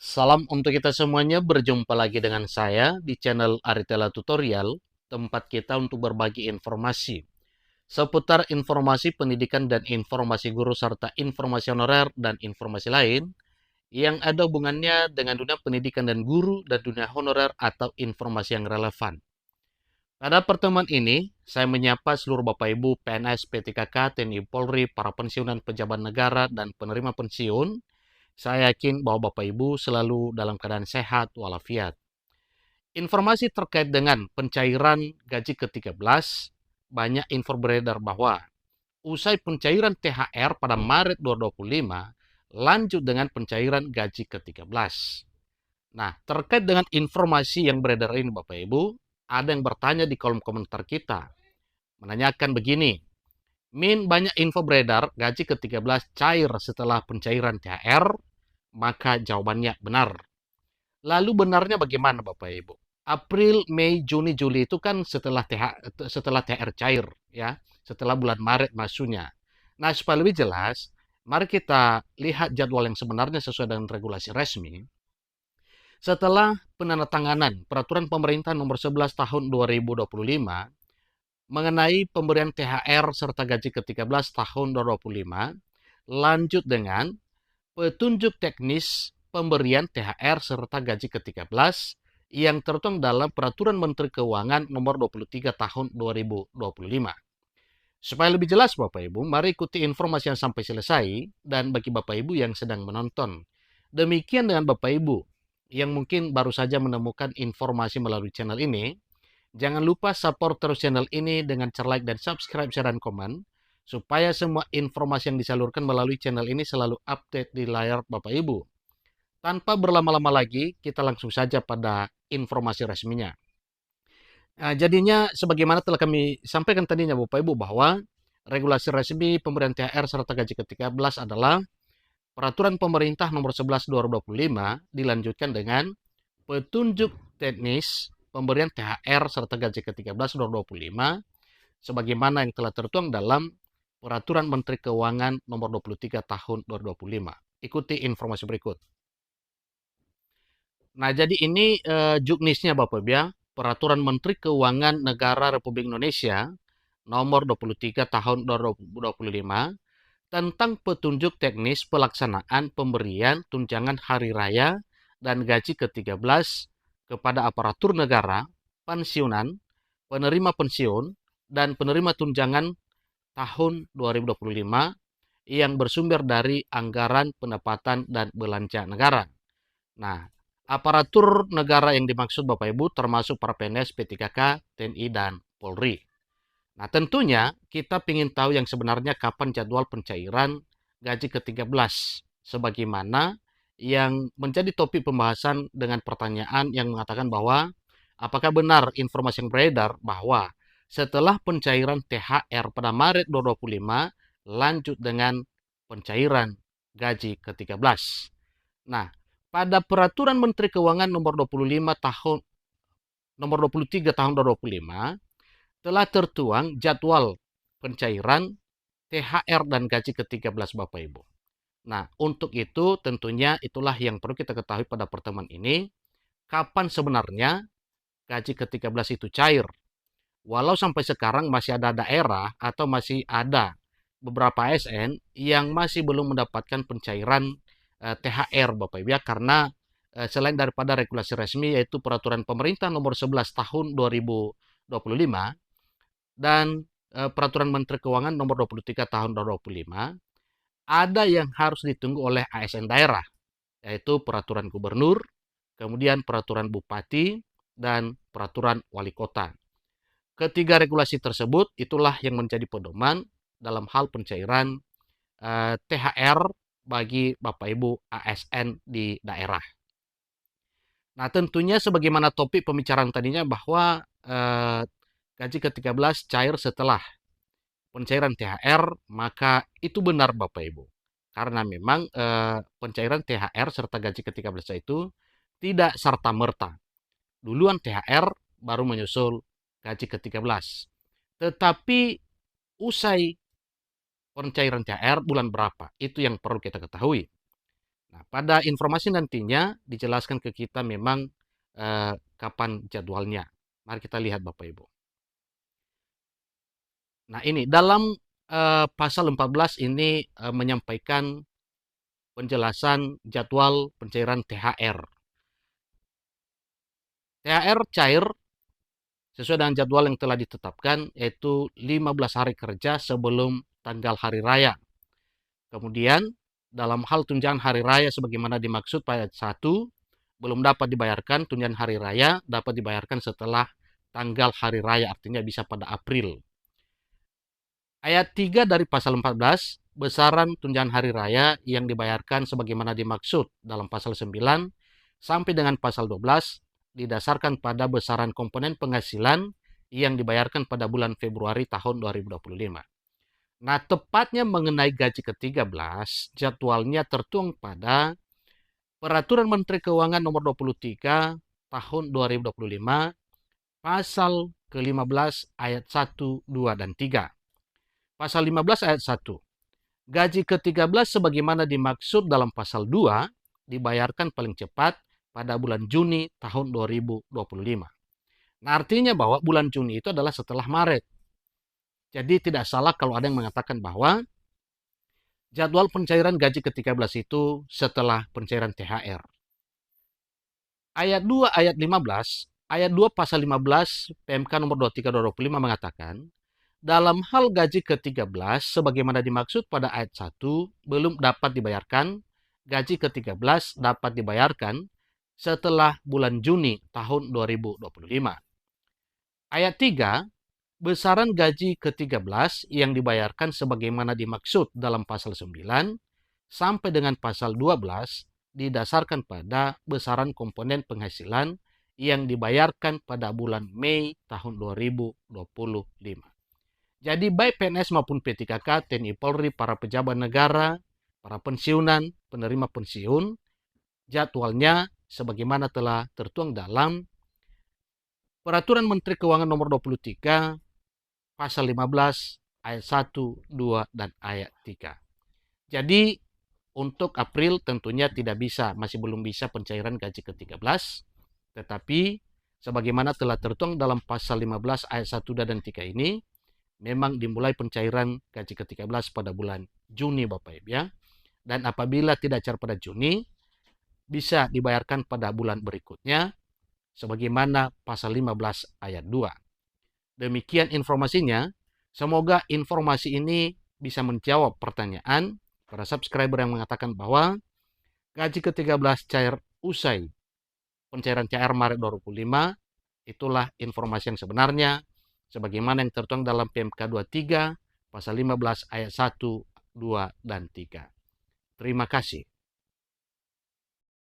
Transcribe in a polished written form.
Salam untuk kita semuanya, berjumpa lagi dengan saya di channel Aritela Tutorial, tempat kita untuk berbagi informasi seputar informasi pendidikan dan informasi guru serta informasi honorer dan informasi lain yang ada hubungannya dengan dunia pendidikan dan guru dan dunia honorer atau informasi yang relevan. Pada pertemuan ini, saya menyapa seluruh Bapak Ibu PNS, PTKK, TNI Polri, para pensiunan pejabat negara, dan penerima pensiun. Saya yakin bahwa Bapak Ibu selalu dalam keadaan sehat walafiat. Informasi terkait dengan pencairan gaji ke-13, banyak info beredar bahwa usai pencairan THR pada Maret 2025, lanjut dengan pencairan gaji ke-13. Nah, terkait dengan informasi yang beredar ini Bapak Ibu, ada yang bertanya di kolom komentar kita, menanyakan begini, Min, banyak info beredar gaji ke-13 cair setelah pencairan THR, maka jawabannya benar. Lalu benarnya bagaimana Bapak Ibu? April, Mei, Juni, Juli itu kan setelah THR cair ya, setelah bulan Maret masuknya. Nah, supaya lebih jelas, mari kita lihat jadwal yang sebenarnya sesuai dengan regulasi resmi. Setelah penandatanganan Peraturan Pemerintah Nomor 11 Tahun 2025 mengenai pemberian THR serta gaji ke-13 tahun 2025, lanjut dengan petunjuk teknis pemberian THR serta gaji ke-13 yang tertuang dalam Peraturan Menteri Keuangan Nomor 23 Tahun 2025. Supaya lebih jelas Bapak Ibu, mari ikuti informasi yang sampai selesai dan bagi Bapak Ibu yang sedang menonton. Demikian dengan Bapak Ibu yang mungkin baru saja menemukan informasi melalui channel ini, jangan lupa support terus channel ini dengan cara like dan subscribe, share, dan komen, supaya semua informasi yang disalurkan melalui channel ini selalu update di layar Bapak Ibu. Tanpa berlama-lama lagi, kita langsung saja pada informasi resminya. Nah, jadinya sebagaimana telah kami sampaikan tadinya Bapak Ibu bahwa regulasi resmi pemberian THR serta gaji ke-13 adalah Peraturan Pemerintah Nomor 11 2025 dilanjutkan dengan petunjuk teknis pemberian THR serta gaji ke-13 2025 sebagaimana yang telah tertuang dalam Peraturan Menteri Keuangan Nomor 23 Tahun 2025. Ikuti informasi berikut. Nah, jadi ini juknisnya Bapak Ibu ya, Peraturan Menteri Keuangan Negara Republik Indonesia Nomor 23 Tahun 2025 tentang petunjuk teknis pelaksanaan pemberian tunjangan hari raya dan gaji ke-13 kepada aparatur negara, pensiunan, penerima pensiun, dan penerima tunjangan tahun 2025 yang bersumber dari anggaran pendapatan dan belanja negara. Nah, aparatur negara yang dimaksud Bapak Ibu termasuk para PNS, P3K, TNI, dan Polri. Nah, tentunya kita ingin tahu yang sebenarnya kapan jadwal pencairan gaji ke-13. Sebagaimana yang menjadi topik pembahasan dengan pertanyaan yang mengatakan bahwa apakah benar informasi yang beredar bahwa setelah pencairan THR pada Maret 2025 lanjut dengan pencairan gaji ke-13. Nah, pada Peraturan Menteri Keuangan nomor 23 tahun 2025 telah tertuang jadwal pencairan THR dan gaji ke-13 Bapak Ibu. Nah, untuk itu tentunya itulah yang perlu kita ketahui pada pertemuan ini, kapan sebenarnya gaji ke-13 itu cair. Walau sampai sekarang masih ada daerah atau masih ada beberapa ASN yang masih belum mendapatkan pencairan THR Bapak Ibu ya, karena selain daripada regulasi resmi yaitu Peraturan Pemerintah Nomor 11 Tahun 2025 dan Peraturan Menteri Keuangan Nomor 23 Tahun 2025, ada yang harus ditunggu oleh ASN daerah, yaitu Peraturan Gubernur, kemudian Peraturan Bupati, dan Peraturan Wali Kota. Ketiga regulasi tersebut itulah yang menjadi pedoman dalam hal pencairan THR bagi Bapak Ibu ASN di daerah. Nah, tentunya sebagaimana topik pembicaraan tadinya bahwa gaji ke-13 cair setelah pencairan THR, maka itu benar Bapak Ibu. Karena memang pencairan THR serta gaji ke-13 itu tidak serta-merta. Duluan THR baru menyusul gaji ke-13. Tetapi usai pencairan THR bulan berapa? Itu yang perlu kita ketahui. Nah, pada informasi nantinya dijelaskan ke kita memang kapan jadwalnya. Mari kita lihat Bapak Ibu. Nah, ini dalam pasal 14 ini menyampaikan penjelasan jadwal pencairan THR. THR cair sesuai dengan jadwal yang telah ditetapkan, yaitu 15 hari kerja sebelum tanggal hari raya. Kemudian, dalam hal tunjangan hari raya sebagaimana dimaksud pada ayat 1, belum dapat dibayarkan, tunjangan hari raya dapat dibayarkan setelah tanggal hari raya, artinya bisa pada April. Ayat 3 dari pasal 14, besaran tunjangan hari raya yang dibayarkan sebagaimana dimaksud dalam pasal 9 sampai dengan pasal 12 didasarkan pada besaran komponen penghasilan yang dibayarkan pada bulan Februari tahun 2025. Nah, tepatnya mengenai gaji ke-13, jadwalnya tertuang pada Peraturan Menteri Keuangan Nomor 23 Tahun 2025, Pasal ke-15 ayat 1, 2, dan 3. Pasal 15 ayat 1. Gaji ke-13 sebagaimana dimaksud dalam pasal 2 dibayarkan paling cepat pada bulan Juni tahun 2025. Nah, artinya bahwa bulan Juni itu adalah setelah Maret. Jadi tidak salah kalau ada yang mengatakan bahwa jadwal pencairan gaji ke-13 itu setelah pencairan THR. Ayat 2 ayat 15, ayat 2 pasal 15 PMK nomor 23 2025 mengatakan, dalam hal gaji ke-13 sebagaimana dimaksud pada ayat 1 belum dapat dibayarkan, gaji ke-13 dapat dibayarkan setelah bulan Juni tahun 2025. Ayat 3, besaran gaji ke-13 yang dibayarkan sebagaimana dimaksud dalam pasal 9 sampai dengan pasal 12 didasarkan pada besaran komponen penghasilan yang dibayarkan pada bulan Mei tahun 2025. Jadi baik PNS maupun P3K, TNI Polri, para pejabat negara, para pensiunan, penerima pensiun, jadwalnya sebagaimana telah tertuang dalam Peraturan Menteri Keuangan Nomor 23 Pasal 15 ayat 1, 2, dan ayat 3. Jadi untuk April tentunya tidak bisa, masih belum bisa pencairan gaji ke-13, tetapi sebagaimana telah tertuang dalam pasal 15 ayat 1, 2, dan 3 ini, memang dimulai pencairan gaji ke-13 pada bulan Juni Bapak Ibu ya. Dan apabila tidak cair pada Juni, bisa dibayarkan pada bulan berikutnya sebagaimana pasal 15 ayat 2. Demikian informasinya. Semoga informasi ini bisa menjawab pertanyaan para subscriber yang mengatakan bahwa gaji ke-13 cair usai pencairan CR Maret 2025. Itulah informasi yang sebenarnya sebagaimana yang tertuang dalam PMK 23 pasal 15 ayat 1, 2, dan 3. Terima kasih.